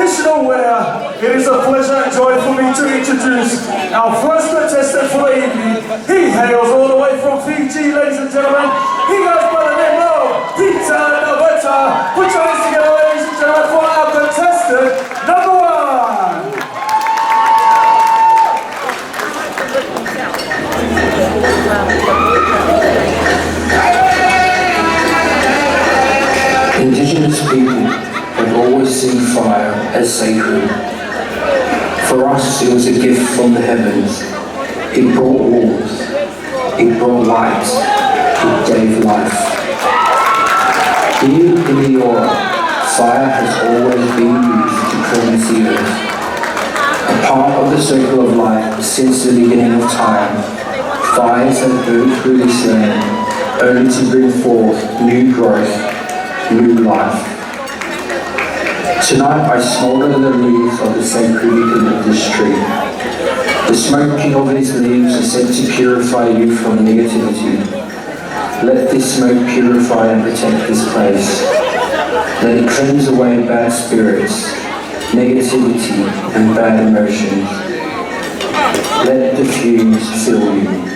traditional winner, it is a pleasure and joy for me to introduce our first contestant for the evening. He hails all the way from Fiji, ladies and gentlemen. He goes by the name of Peter Novetta. Put your hands together, ladies and gentlemen, for our contestant number 1. Indigenous people have always seen fire as sacred. For us, it was a gift from the heavens. It brought warmth, it brought light, it gave life. Here in the Eora, fire has always been used to cleanse the earth. A part of the circle of life since the beginning of time, fires have burned through this land only to bring forth new growth, new life. Tonight I smolder the leaves of the sacred eucalyptus tree. The smoking of these leaves is said to purify you from negativity. Let this smoke purify and protect this place. Let it cleanse away bad spirits, negativity and bad emotions. Let the fumes fill you.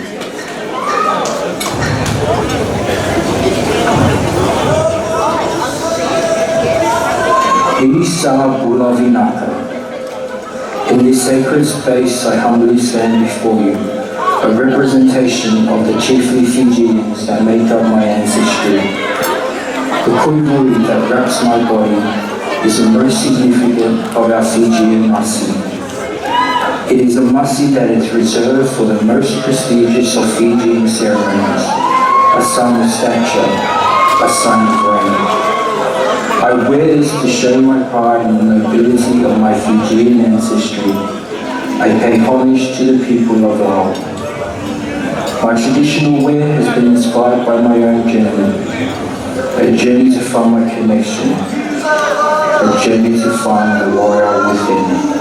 Isa Bulavinaka. In this sacred space I humbly stand before you, a representation of the chiefly Fijians that make up my ancestry. The kuivuri that wraps my body is the most significant of our Fijian masi. It is a masi that is reserved for the most prestigious of Fijian ceremonies, a sign of stature, a sign of rank. I wear this to show my pride in the nobility of my Fijian ancestry. I pay homage to the people of Latu. My traditional wear has been inspired by my own journey to find my connection, a journey to find the warrior within.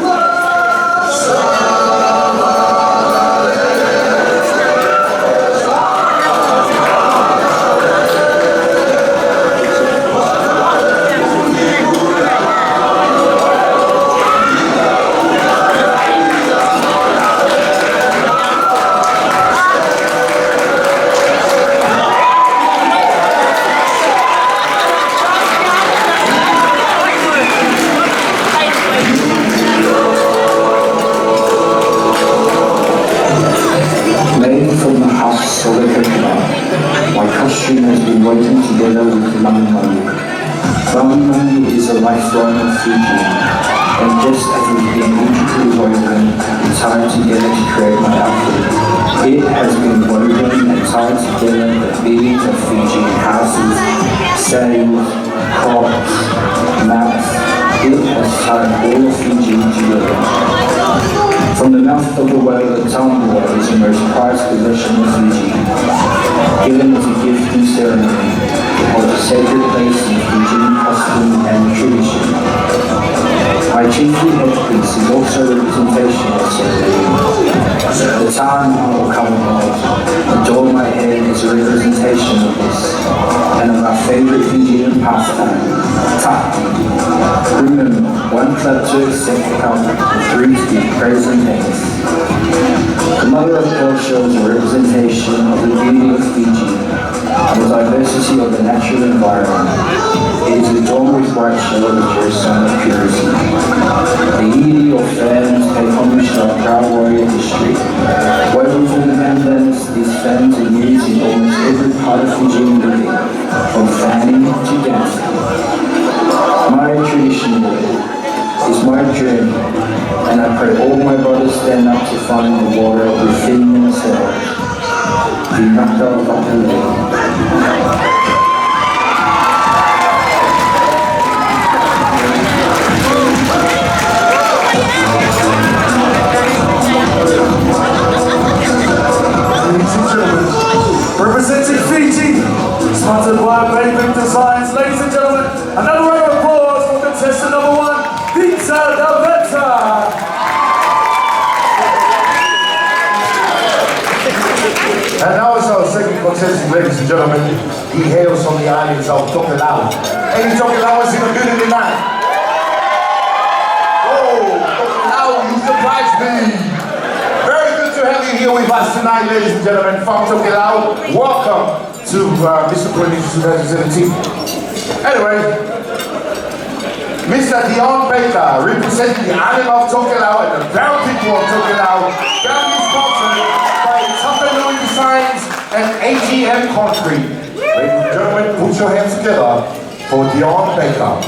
Has been woven together with Moimoi. Moimoi is a lifeline of Fiji, and just as we've been intricately woven and tied together to create my outfit, it has been woven and tied together the beams of Fijian houses, sails, crops, maps. It has tied all of Fiji together. From the mouth of the whale, the tambua is the most prized possession of Fiji, given as a gift in ceremony, or a sacred place in Fijian custom and tradition. My chiefly headpiece is also a representation of ceremony. The time or calabash adorn my head is a representation of this, and of our favourite Fijian pastime, taki. Remember, one clap to accept the cup, three to give praise and thanks. The mother of pearl shows a representation of the beauty of Fiji and the diversity of the natural environment. It is adorned with white shell, which is a sign of purity. The Iri or fans pay homage to our proud warrior history. Woven from the bandanas, these fans are used in almost every part of Fijian living, from fanning to dancing. My tradition is my journey, and I pray all my brothers stand up to find the water within themselves. Vinaka Vatale. Representing Fiji, sponsored by Ballroom Designs. Ladies and gentlemen, another round of applause for contestant number 1, Peter Novetta. And now it's our second contestant, ladies and gentlemen. He hails from the islands of Tokelau. Any Tokelauers in the building tonight? here with us tonight, ladies and gentlemen, from Tokelau. Welcome to Mr. Polynesian 2017. Anyway, Mr. Dion Baker, representing the island of Tokelau and the brown people of Tokelau, proudly sponsored by Tapanui Designs and ATM Concrete. Ladies and gentlemen, put your hands together for Dion Baker.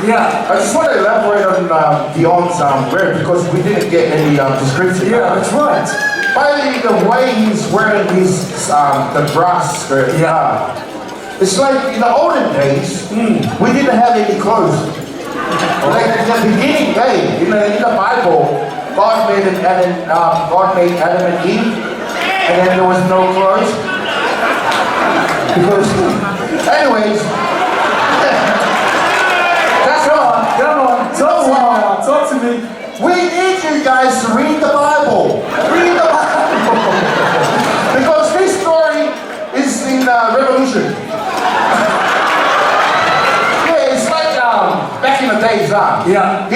I just want to elaborate on Dion's wear because we didn't get any description. Yeah, that's right. By the way he's wearing his the brass skirt, yeah, it's like in the olden days we didn't have any clothes. Like in the beginning day, in the Bible, God made Adam and Eve, and then there was no clothes. Because, anyways. Talk to me. We need you guys to read the Bible. Read the Bible. Because this story is in Revolution. Yeah, it's like back in the days. Yeah.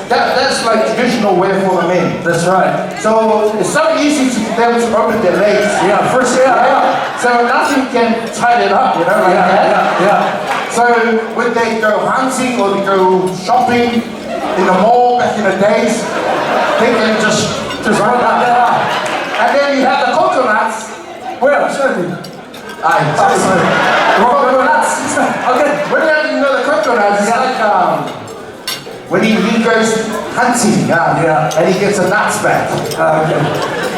That's like traditional wear for the men. That's right. So it's so easy for them to open their legs. Yeah, first, yeah. So nothing can tie it up, you know, like that. Yeah. So when they go hunting or they go shopping in the mall back in the days, they can just run like that. And then you have the coconuts. Where? Show me. Coconuts. Okay. When you know the coconuts, it's like when he goes hunting, and he gets a nuts back. Okay.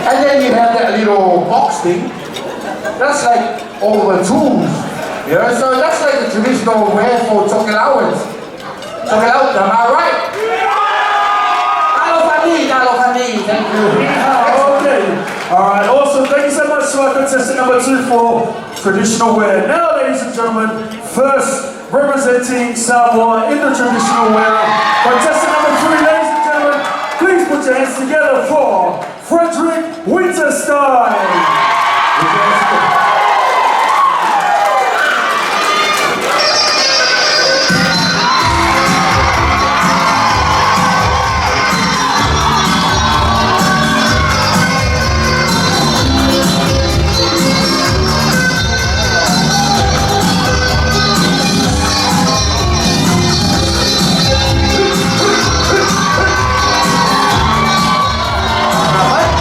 And then you have that little box thing. That's like all the tools. You know, so that's like the traditional wear for Tokelauans. Tokelau, am I right? Alo, thank you. Okay. Alright, awesome. Thank you so much to our contestant number 2 for traditional wear. Now, ladies and gentlemen, first representing Samoa in the traditional wear, contestant number 3, ladies and gentlemen, please put your hands together for Frederick Winterstein. Alright.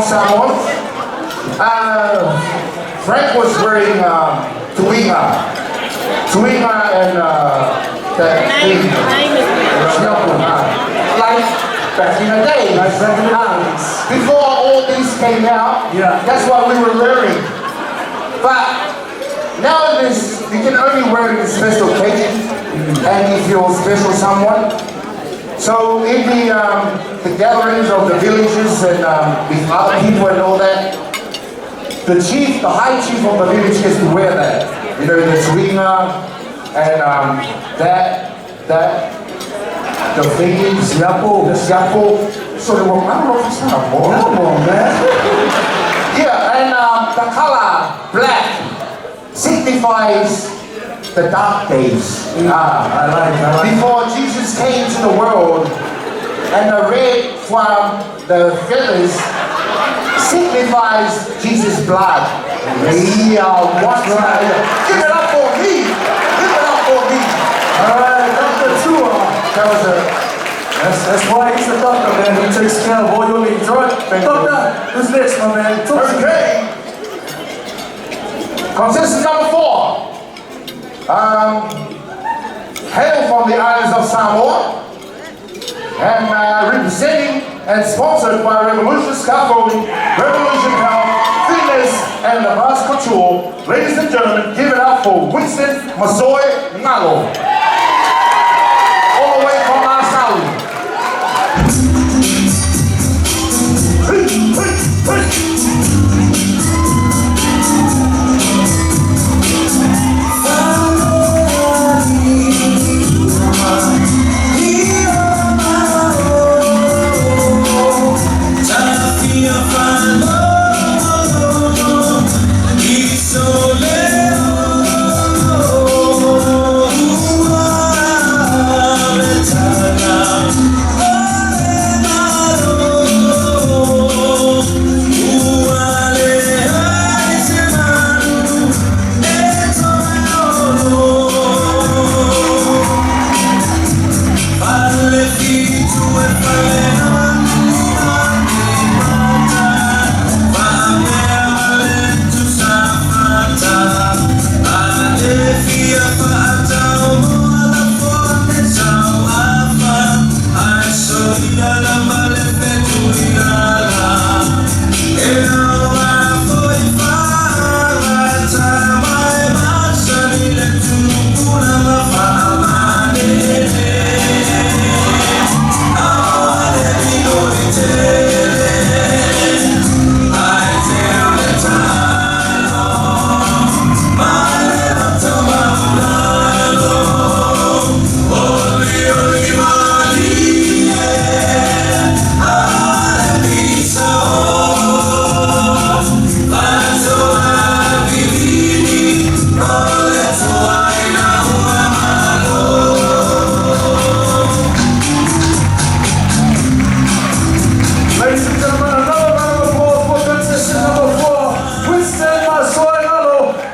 Samoans. Frank was wearing tuinga and that thing. Like back in the day. Before all these came out, that's what we were wearing. But nowadays, you can only wear it in special occasions and if you're special someone. So in the gatherings of the villages and with other people and all that, the high chief of the village gets to wear that. You know, the tuinga and the thingy, the siapo. So I don't know if it's not more. Come on, man. Yeah, and the color black signifies the dark days. I like. Before Jesus came to the world, and the red from the feathers signifies Jesus' blood. Yeah, what's right? Give it up for me! Give it up for me! Alright, Dr. Tua. That was That's why he's the doctor, man. He takes care of all your needs. Alright, Doctor, who's next, my man? okay. Contestant number 4. Hail from the islands of Samoa. And representing and sponsored by Revolution Scaffolding, Revolution Health, Fitness, and the Vast Couture. Ladies and gentlemen, give it up for Winston Masoi Ngalo. All the way from our Saudi.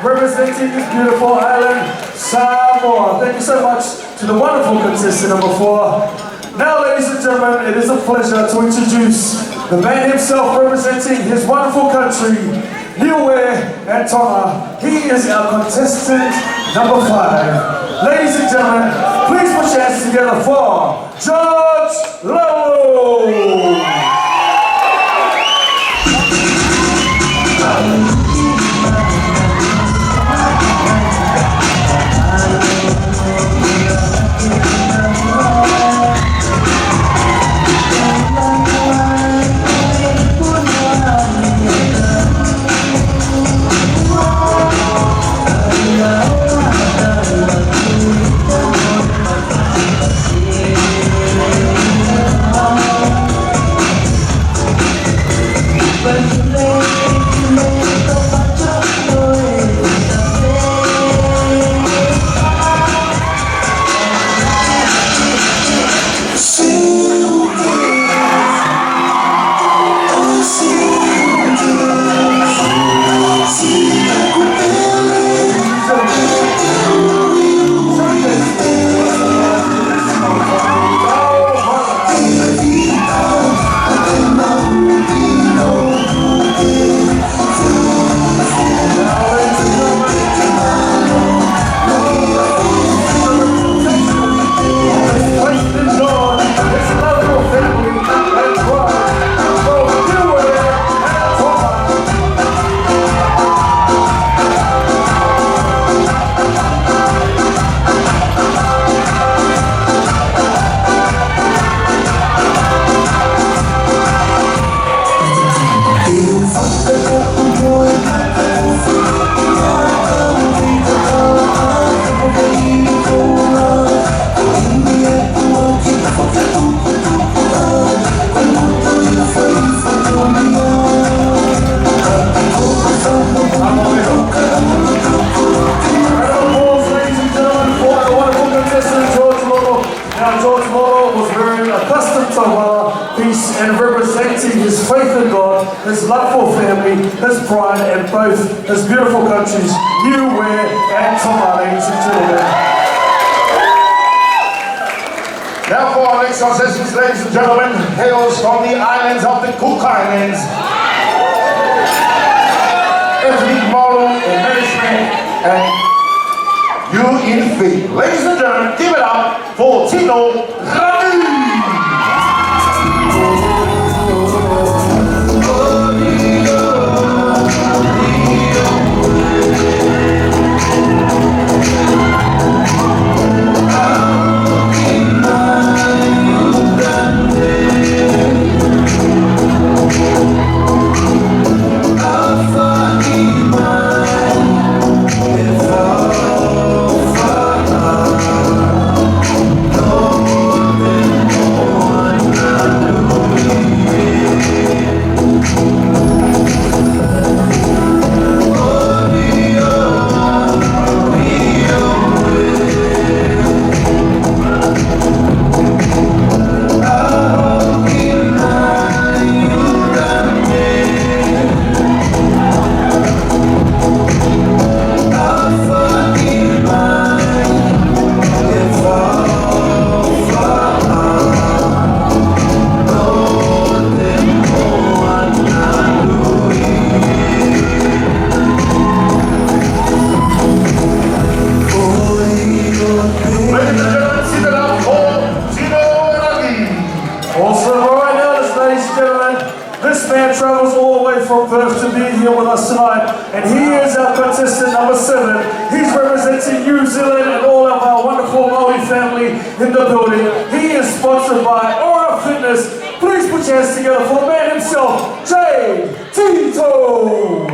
Representing this beautiful island, Samoa. Thank you so much to the wonderful contestant number 4. Now, ladies and gentlemen, it is a pleasure to introduce the man himself representing his wonderful country, Niue and Tonga. He is our contestant number 5. Ladies and gentlemen, please put your hands together for George Latu. his faith in God, his love for family, his pride, and both his beautiful countries, Niue and Tonga, ladies and gentlemen. Now for our next contestant, ladies and gentlemen, hails from the islands of the Cook Islands. Ethnic moral and management and you in faith. Ladies and gentlemen, give it up for Tino Rami. To be here with us tonight, and he is our contestant number 7. He's representing New Zealand and all of our wonderful Maori family in the building. He is sponsored by Aura Fitness. Please put your hands together for the man himself, Jay Tito.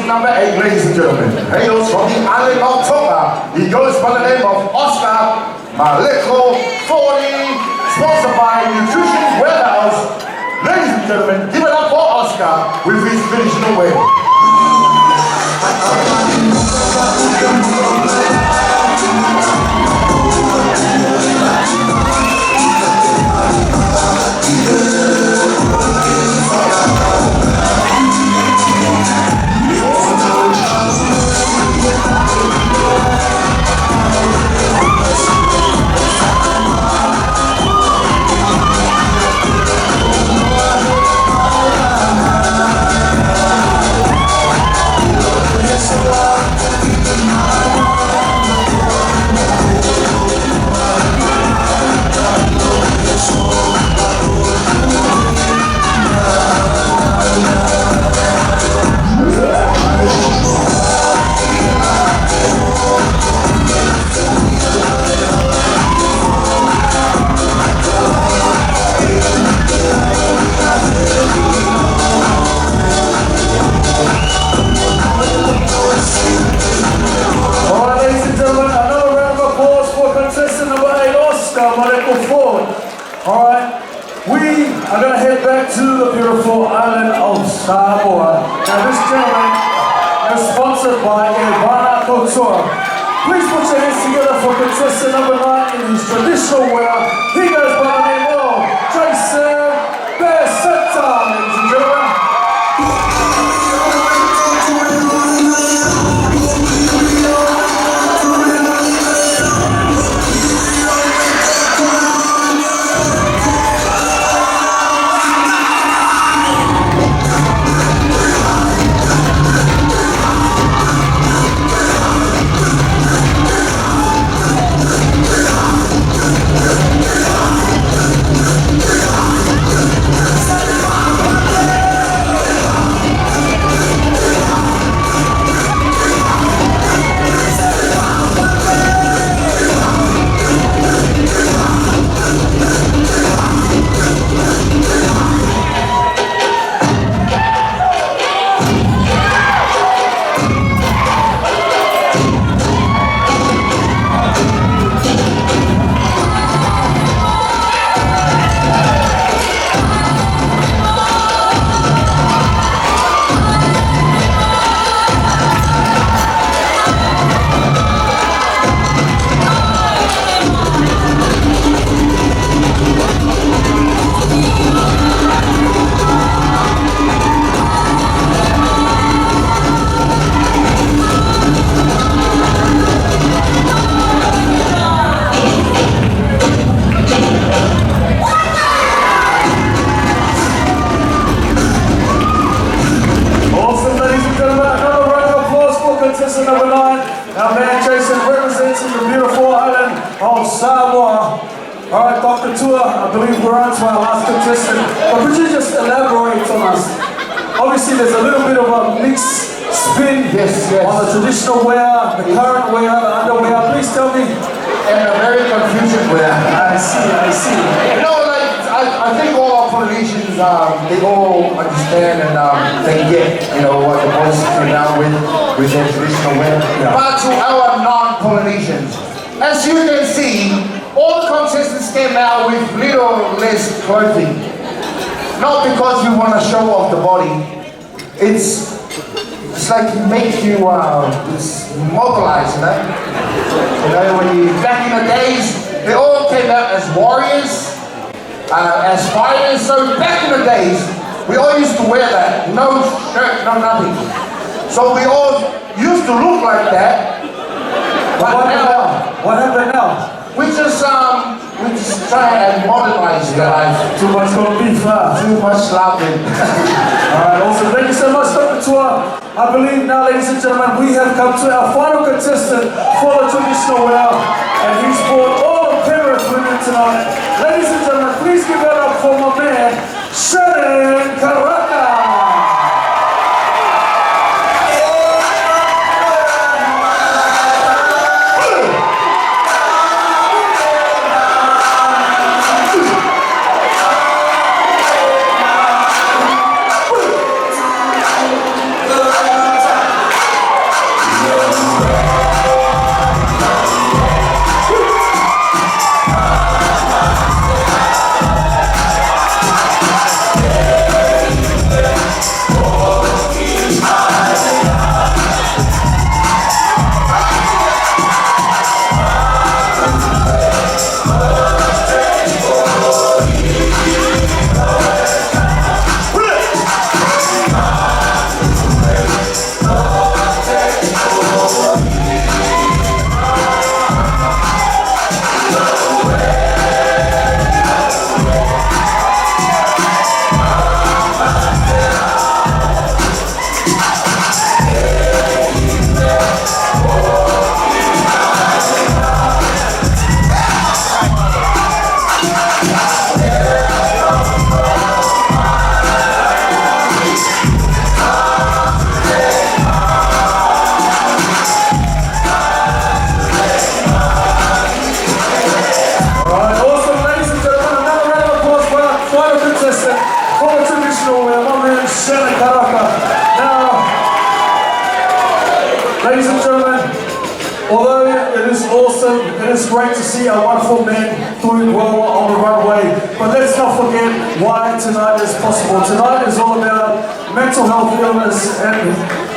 Number 8, ladies and gentlemen, hails from the island of Tonga. He goes by the name of Oscar Maleko 40, sponsored by Nutrition Warehouse. Ladies and gentlemen, give it up for Oscar with his finishing away. Yes, tour. Please put your hands together for contestant number 9 in his traditional wear. He goes by the name of Jason Bankstown, ladies and gentlemen. I believe we're on to our last contestant, but could you just elaborate on us? Obviously there's a little bit of a mixed spin on the traditional wear, the current wear, the underwear. Please tell me. And a very confusing wear. I see. You know, like, I think all our Polynesians, they all understand and they get, you know, what the boys came down with their traditional wear. Yeah. But to our non-Polynesians, as you can see, all the contestants came out with little less clothing. Not because we want to show off the body. It's like it makes you mobilize, you know? You know, when you, back in the days, they all came out as warriors, as fighters. So back in the days, we all used to wear that. No shirt, no nothing. So we all used to look like that. But what happened now? We just try and modernize the life. Too much on beef, huh? Too much laughing. Alright, awesome. Thank you so much, Dr. Tour. I believe now, ladies and gentlemen, we have come to our final contestant for the traditional wear, and he's brought all the Penrith women tonight. Ladies and gentlemen, please give it up for my man, Shannon Karaka. Ladies and gentlemen, although it is awesome, it is great to see our wonderful men doing well on the runway, but let's not forget why tonight is possible. Tonight is all about mental health illness and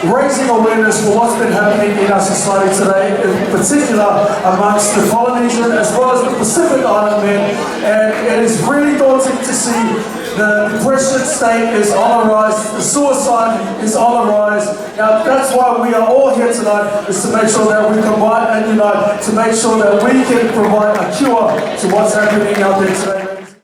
raising awareness for what's been happening in our society today, in particular amongst the Polynesian as well as the Pacific Island men. And it is really daunting to see the depression state is on the rise, the suicide is on the rise. Now that's why we are all here tonight, is to make sure that we combine and unite, to make sure that we can provide a cure to what's happening out there today.